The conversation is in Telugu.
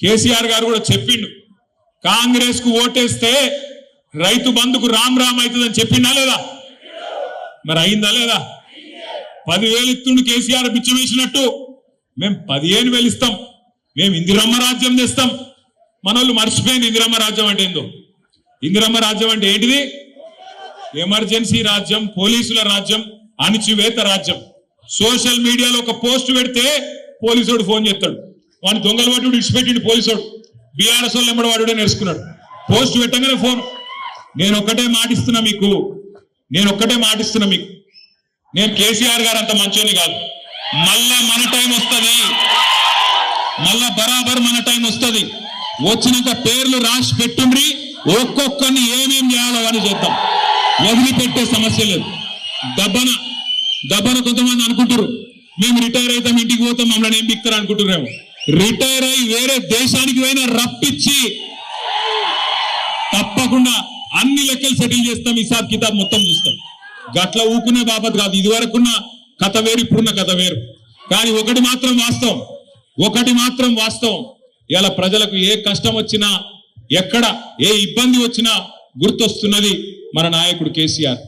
కేసీఆర్ గారు కూడా చెప్పిండు, కాంగ్రెస్ కు ఓటేస్తే రైతు బంధుకు రామ్ రామ్ అవుతుందని చెప్పిండా లేదా? మరి అయిందా లేదా? 10,000 ఇస్తుండు కేసీఆర్ బిచ్చం వేసినట్టు మేము 15,000 ఇస్తాం, మేము ఇందిరమ్మ రాజ్యం తెస్తాం. మనోళ్ళు మర్చిపోయింది ఇందిరమ్మ రాజ్యం అంటే ఏందో. ఇందిరమ్మ రాజ్యం అంటే ఏంటిది? ఎమర్జెన్సీ రాజ్యం, పోలీసుల రాజ్యం, అణిచివేత రాజ్యం. సోషల్ మీడియాలో ఒక పోస్ట్ పెడితే పోలీసుడు ఫోన్ చేస్తాడు, వాడిని దొంగలు వాడు ఇడిచిపెట్టిండు పోలీసుడు, బీఆర్ఎస్ వాళ్ళు ఎంబడి వాడు నేర్చుకున్నాడు. పోస్ట్ పెట్టగానే ఫోన్. నేను ఒక్కటే మాటిస్తున్నా మీకు, నేను కేసీఆర్ గారు అంత మంచోని కాదు. మళ్ళా మన టైం వస్తుంది, మళ్ళా బరాబర్ మన టైం వస్తుంది. వచ్చినాక పేర్లు రాసి పెట్టుండ్రి, ఒక్కొక్కరిని ఏమేం చేయాలో అని చేద్దాం, వదిలిపెట్టే సమస్య లేదు. దబ్బన కొంతమంది అనుకుంటారు మేము రిటైర్ అవుతాం, ఇంటికి పోతాం, మమ్మల్ని ఏం బిక్తారు అనుకుంటున్నాము. రిటైర్ అయ్యి వేరే దేశానికి పోయినా రప్పించి తప్పకుండా అన్ని లెక్కలు సెటిల్ చేస్తాం, హిసాబ్ కితాబ్ మొత్తం చూస్తాం. గట్ల ఊకునే బాబత్ కాదు. ఇది వరకున్న కథ వేరు, ఇప్పుడున్న కథ వేరు. కానీ ఒకటి మాత్రం వాస్తవం, ఇలా ప్రజలకు ఏ కష్టం వచ్చినా, ఎక్కడ ఏ ఇబ్బంది వచ్చినా గుర్తొస్తున్నది మన నాయకుడు కేసీఆర్.